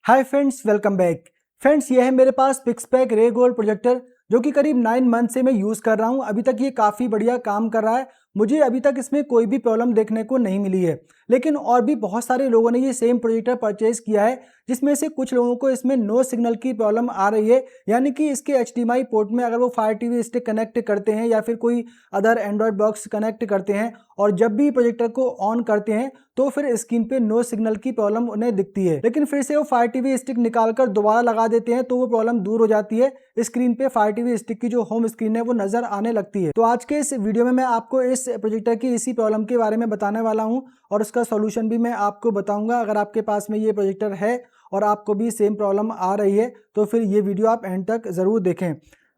Hi friends, welcome back. Friends, ये है मेरे पास पिक्सपैक रे गोल्ड प्रोजेक्टर जो कि करीब 9 मंथ से मैं यूज़ कर रहा हूँ। अभी तक ये काफ़ी बढ़िया काम कर रहा है। मुझे अभी तक इसमें कोई भी प्रॉब्लम देखने को नहीं मिली है। लेकिन और भी बहुत सारे लोगों ने ये सेम प्रोजेक्टर परचेज़ किया है, जिसमें से कुछ लोगों को इसमें नो सिग्नल की प्रॉब्लम आ रही है। यानी कि इसके एचडीएमआई पोर्ट में अगर वो फायर टीवी स्टिक कनेक्ट करते हैं या फिर कोई अदर एंड्रॉयड बॉक्स कनेक्ट करते हैं और जब भी प्रोजेक्टर को ऑन करते हैं तो फिर स्क्रीन पे नो सिग्नल की प्रॉब्लम उन्हें दिखती है। लेकिन फिर से वो फायर टीवी स्टिक निकालकर दोबारा लगा देते हैं तो वो प्रॉब्लम दूर हो जाती है। स्क्रीन पे फायर टीवी स्टिक की जो होम स्क्रीन है वो नजर आने लगती है। तो आज के इस वीडियो में मैं आपको इस प्रोजेक्टर की इसी प्रॉब्लम के बारे में बताने वाला हूं और उसका सॉल्यूशन भी मैं आपको बताऊंगा। अगर आपके पास में ये प्रोजेक्टर है और आपको भी सेम प्रॉब्लम आ रही है तो फिर ये वीडियो आप एंड तक जरूर देखें।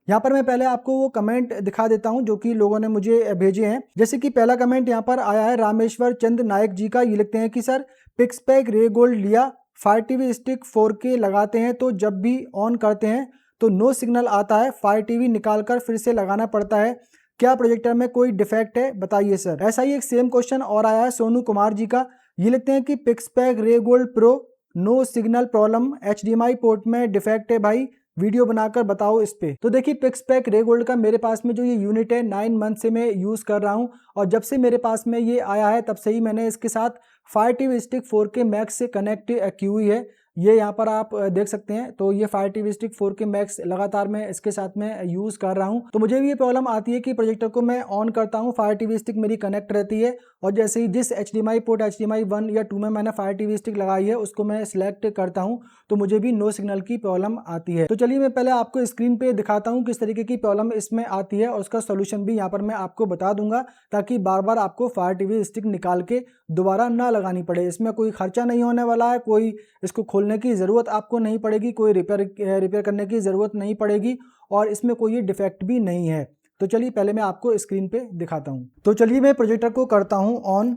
यहाँ पर मैं पहले आपको वो कमेंट दिखा देता हूँ जो कि लोगों ने मुझे भेजे हैं। जैसे कि पहला कमेंट यहाँ पर आया है रामेश्वर चंद नायक जी का। ये लिखते हैं कि सर, पिक्सपैक रे गोल्ड लिया, फायर टीवी स्टिक 4K लगाते हैं तो जब भी ऑन करते हैं तो नो सिग्नल आता है, फायर टीवी निकाल कर फिर से लगाना पड़ता है, क्या प्रोजेक्टर में कोई डिफेक्ट है, बताइए सर। ऐसा ही एक सेम क्वेश्चन और आया है सोनू कुमार जी का। ये लिखते हैं कि Pixpack Ray Gold Pro, no signal problem, HDMI port में डिफेक्ट है भाई, वीडियो बनाकर बताओ इस पे। तो देखिए, पिक्सपैक रे गोल्ड का मेरे पास में जो ये यूनिट है 9 मंथ से मैं यूज़ कर रहा हूँ और जब से मेरे पास में ये आया है तब से ही मैंने इसके साथ fire TV stick 4K max से कनेक्ट की हुई है। ये यहाँ पर आप देख सकते हैं। तो ये fire TV stick 4K max लगातार मैं इसके साथ में यूज़ कर रहा हूँ। तो मुझे भी ये प्रॉब्लम आती है कि प्रोजेक्टर को मैं ऑन करता हूँ, फायर टीवी स्टिक मेरी कनेक्ट रहती है और जैसे ही जिस एचडीएमआई पोर्ट एचडीएमआई 1 या 2 में मैंने फायर टीवी स्टिक लगाई है उसको मैं सिलेक्ट करता हूँ तो मुझे भी नो सिग्नल की प्रॉब्लम आती है। तो चलिए मैं पहले आपको स्क्रीन पे दिखाता हूँ किस तरीके की प्रॉब्लम इसमें आती है और उसका सोल्यूशन भी यहाँ पर मैं आपको बता दूंगा ताकि बार बार आपको फायर टीवी स्टिक निकाल के दोबारा ना लगानी पड़े। इसमें कोई खर्चा नहीं होने वाला है, कोई इसको खोलने की ज़रूरत आपको नहीं पड़ेगी, कोई रिपेयर करने की ज़रूरत नहीं पड़ेगी और इसमें कोई डिफेक्ट भी नहीं है। तो चलिए पहले मैं आपको स्क्रीन पे दिखाता हूँ। तो चलिए मैं प्रोजेक्टर को करता हूँ ऑन।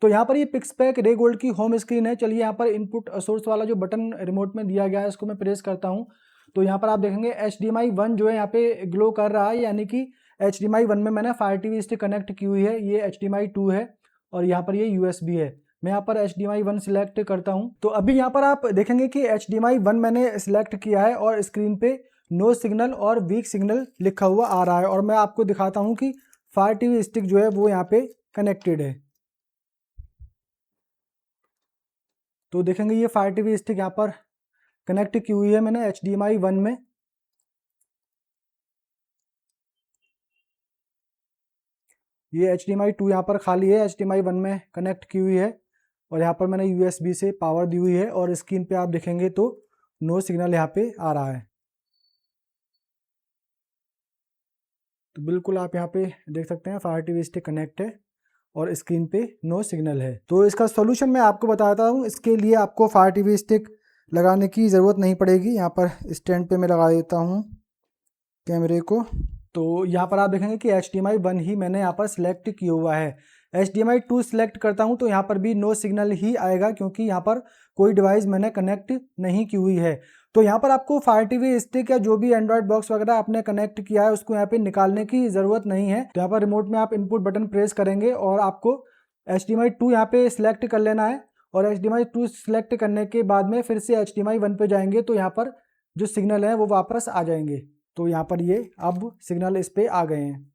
तो यहाँ पर ये पिक्सपैक रे गोल्ड की होम स्क्रीन है। चलिए यहाँ पर इनपुट सोर्स वाला जो बटन रिमोट में दिया गया है उसको मैं प्रेस करता हूँ तो यहाँ पर आप देखेंगे HDMI 1 जो है यहाँ पे ग्लो कर रहा है, यानी कि HDMI 1 में मैंने फायर टीवी स्टिक कनेक्ट की हुई है। ये HDMI 2 है और यहाँ पर ये USB है। मैं यहाँ पर HDMI 1 सिलेक्ट करता हूँ तो अभी यहाँ पर आप देखेंगे कि HDMI 1 मैंने सिलेक्ट किया है और स्क्रीन पे नो सिग्नल और वीक सिग्नल लिखा हुआ आ रहा है और मैं आपको दिखाता हूँ कि फायर टीवी स्टिक जो है वो यहाँ पे कनेक्टेड है। तो देखेंगे ये फायर टीवी स्टिक यहाँ पर कनेक्ट की हुई है मैंने HDMI 1 में। ये HDMI 2 यहाँ पर खाली है, HDMI 1 में कनेक्ट की हुई है और यहाँ पर मैंने USB से पावर दी हुई है और स्क्रीन पे आप देखेंगे तो नो सिग्नल यहाँ पे आ रहा है। तो बिल्कुल आप यहाँ पे देख सकते हैं फायर टीवी स्टिक कनेक्ट है और स्क्रीन पे नो सिग्नल है। तो इसका सोल्यूशन मैं आपको बताता हूँ। इसके लिए आपको फायर टीवी स्टिक लगाने की ज़रूरत नहीं पड़ेगी। यहाँ पर स्टैंड पे मैं लगा देता हूँ कैमरे को। तो यहाँ पर आप देखेंगे कि HDMI 1 ही मैंने यहाँ पर सिलेक्ट किया हुआ है। HDMI 2 सिलेक्ट करता हूँ तो यहाँ पर भी नो सिग्नल ही आएगा क्योंकि यहाँ पर कोई डिवाइस मैंने कनेक्ट नहीं की हुई है। तो यहाँ पर आपको फायर टीवी स्टिक या जो भी एंड्रॉयड बॉक्स वगैरह आपने कनेक्ट किया है उसको यहाँ पे निकालने की ज़रूरत नहीं है। तो यहाँ पर रिमोट में आप इनपुट बटन प्रेस करेंगे और आपको HDMI 2 यहाँ पे सिलेक्ट कर लेना है और HDMI 2 सिलेक्ट करने के बाद में फिर से HDMI 1 पे जाएंगे तो यहाँ पर जो सिग्नल है वो वापस आ जाएंगे। तो यहाँ पर ये अब सिग्नल इस पे आ गए हैं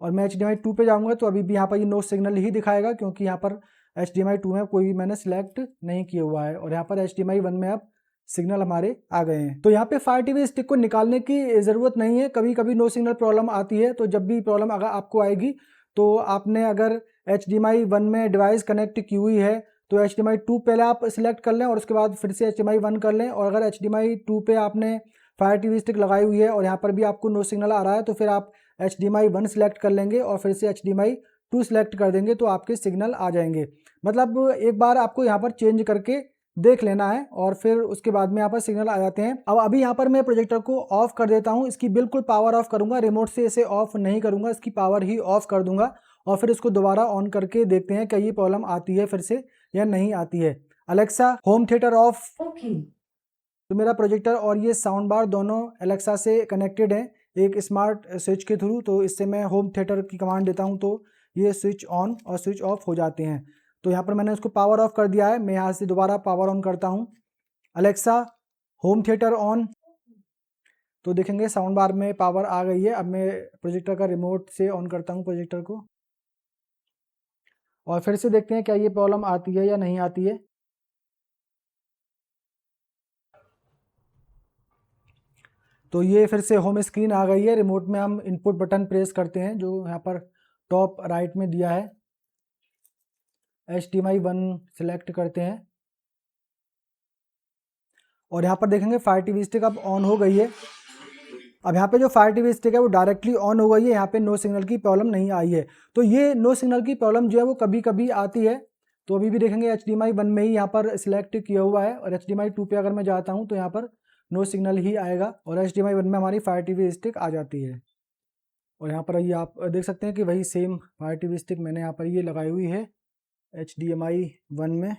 और मैं HDMI 2 पे जाऊँगा तो अभी भी यहाँ पर ये नो सिग्नल ही दिखाएगा क्योंकि यहाँ पर HDMI 2 में कोई भी मैंने सिलेक्ट नहीं किया हुआ है और यहाँ पर HDMI 1 में अब सिग्नल हमारे आ गए हैं। तो यहाँ पे फायर टीवी स्टिक को निकालने की ज़रूरत नहीं है। कभी कभी नो सिग्नल प्रॉब्लम आती है तो जब भी प्रॉब्लम अगर आपको आएगी तो आपने अगर HDMI 1 में डिवाइस कनेक्ट की हुई है तो HDMI 2 पहले आप सिलेक्ट कर लें और उसके बाद फिर से HDMI 1 कर लें। और अगर HDMI 2 पे आपने फायर टीवी स्टिक लगाई हुई है और यहाँ पर भी आपको नो सिग्नल आ रहा है तो फिर आप HDMI 1 सिलेक्ट कर लेंगे और फिर से HDMI 2 सिलेक्ट कर देंगे तो आपके सिग्नल आ जाएंगे। मतलब एक बार आपको यहाँ पर चेंज करके देख लेना है और फिर उसके बाद में यहाँ पर सिग्नल आ जाते हैं। अब अभी यहाँ पर मैं प्रोजेक्टर को ऑफ कर देता हूँ। इसकी बिल्कुल पावर ऑफ करूँगा, रिमोट से इसे ऑफ नहीं करूँगा, इसकी पावर ही ऑफ कर दूंगा और फिर इसको दोबारा ऑन करके देखते हैं क्या ये प्रॉब्लम आती है फिर से या नहीं आती है। Alexa, home theatre of. तो मेरा प्रोजेक्टर और ये साउंड बार दोनों एलेक्सा से कनेक्टेड हैं एक स्मार्ट स्विच के थ्रू। तो इससे मैं होम थिएटर की कमांड देता हूँ तो ये स्विच ऑन और स्विच ऑफ हो जाते हैं। तो यहाँ पर मैंने उसको पावर ऑफ कर दिया है। मैं यहाँ से दोबारा पावर ऑन करता हूँ। Alexa home theatre on. तो देखेंगे साउंड बार में पावर आ गई है। अब मैं प्रोजेक्टर का रिमोट से ऑन करता हूँ प्रोजेक्टर को, और फिर से देखते हैं क्या ये प्रॉब्लम आती है या नहीं आती है। तो ये फिर से होम स्क्रीन आ गई है। रिमोट में हम इनपुट बटन प्रेस करते हैं जो यहाँ पर टॉप राइट में दिया है। HDMI 1 सिलेक्ट करते हैं और यहाँ पर देखेंगे फायर टीवी स्टिक अब ऑन हो गई है। अब यहाँ पे जो फायर टीवी स्टिक है वो डायरेक्टली ऑन हो गई है। यहाँ पे नो सिग्नल की प्रॉब्लम नहीं आई है। तो ये नो सिग्नल की प्रॉब्लम जो है वो कभी कभी आती है। तो अभी भी देखेंगे HDMI 1 में ही यहाँ पर सिलेक्ट किया हुआ है, और HDMI 2 पे अगर मैं जाता हूँ तो यहाँ पर नो सिग्नल ही आएगा और HDMI 1 में हमारी फायर टीवी स्टिक आ जाती है। और यहाँ पर ये आप देख सकते हैं कि वही सेम फायर टीवी स्टिक मैंने यहाँ पर ये लगाई हुई है HDMI 1 में।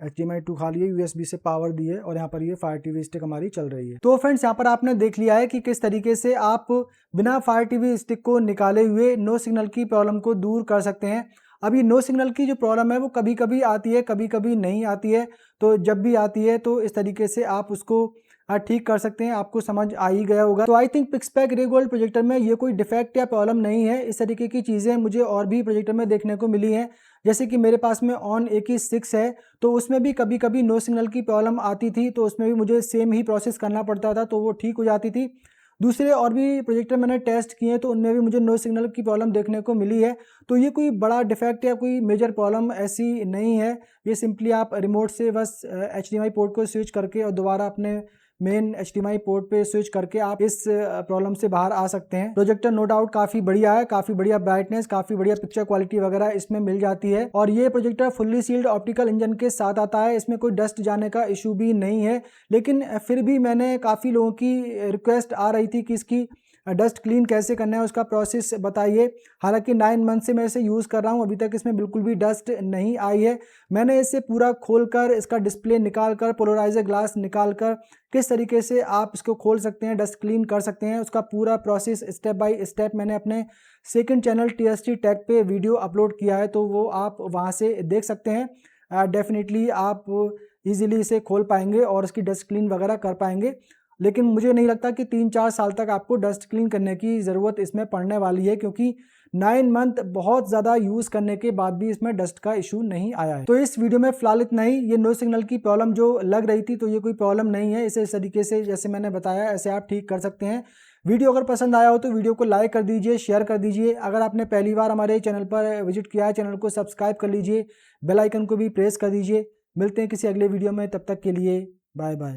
HDMI 2 खाली है, USB से पावर दी है और यहाँ पर ये फायर टीवी स्टिक हमारी चल रही है। तो फ्रेंड्स यहाँ पर आपने देख लिया है कि किस तरीके से आप बिना फायर टीवी स्टिक को निकाले हुए नो सिग्नल की प्रॉब्लम को दूर कर सकते हैं। अभी नो सिग्नल की जो प्रॉब्लम है वो कभी कभी आती है, कभी कभी नहीं आती है। तो जब भी आती है तो इस तरीके से आप उसको ठीक कर सकते हैं। आपको समझ आ ही गया होगा। तो I think पिक्सपैक Ray gold projector में ये कोई डिफेक्ट या प्रॉब्लम नहीं है। इस तरीके की चीज़ें मुझे और भी प्रोजेक्टर में देखने को मिली हैं। जैसे कि मेरे पास में ऑन AK6 है, तो उसमें भी कभी कभी नो सिग्नल की प्रॉब्लम आती थी, तो उसमें भी मुझे सेम ही प्रोसेस करना पड़ता था, तो वो ठीक हो जाती थी। दूसरे और भी प्रोजेक्टर मैंने टेस्ट किए तो उनमें भी मुझे नो सिग्नल की प्रॉब्लम देखने को मिली है। तो ये कोई बड़ा डिफेक्ट या कोई मेजर प्रॉब्लम ऐसी नहीं है। ये सिंपली आप रिमोट से बस HDMI पोर्ट को स्विच करके और दोबारा अपने मेन HDMI पोर्ट पे स्विच करके आप इस प्रॉब्लम से बाहर आ सकते हैं। प्रोजेक्टर नो डाउट काफ़ी बढ़िया है, काफ़ी बढ़िया ब्राइटनेस, काफ़ी बढ़िया पिक्चर क्वालिटी वगैरह इसमें मिल जाती है। और ये projector fully sealed optical engine के साथ आता है। इसमें कोई डस्ट जाने का इशू भी नहीं है। लेकिन फिर भी मैंने काफ़ी लोगों की रिक्वेस्ट आ रही थी कि इसकी डस्ट क्लीन कैसे करना है, उसका प्रोसेस बताइए। हालांकि 9 मंथ से मैं इसे यूज़ कर रहा हूँ, अभी तक इसमें बिल्कुल भी डस्ट नहीं आई है। मैंने इसे पूरा खोलकर इसका डिस्प्ले निकाल कर, पोलराइजर ग्लास निकाल कर किस तरीके से आप इसको खोल सकते हैं, डस्ट क्लीन कर सकते हैं, उसका पूरा प्रोसेस स्टेप बाय स्टेप मैंने अपने सेकंड चैनल TST टेक पे वीडियो अपलोड किया है, तो वो आप वहाँ से देख सकते हैं। डेफिनेटली आप इजीली इसे खोल पाएंगे और इसकी डस्ट क्लीन वगैरह कर पाएंगे। लेकिन मुझे नहीं लगता कि 3-4 साल तक आपको डस्ट क्लीन करने की ज़रूरत इसमें पड़ने वाली है, क्योंकि 9 मंथ बहुत ज़्यादा यूज़ करने के बाद भी इसमें डस्ट का इशू नहीं आया है। तो इस वीडियो में फिलहाल इतना ही। ये नो सिग्नल की प्रॉब्लम जो लग रही थी, तो ये कोई प्रॉब्लम नहीं है। इसे इस तरीके से जैसे मैंने बताया ऐसे आप ठीक कर सकते हैं। वीडियो अगर पसंद आया हो तो वीडियो को लाइक कर दीजिए, शेयर कर दीजिए। अगर आपने पहली बार हमारे चैनल पर विजिट किया है, चैनल को सब्सक्राइब कर लीजिए, बेल आइकन को भी प्रेस कर दीजिए। मिलते हैं किसी अगले वीडियो में, तब तक के लिए बाय बाय।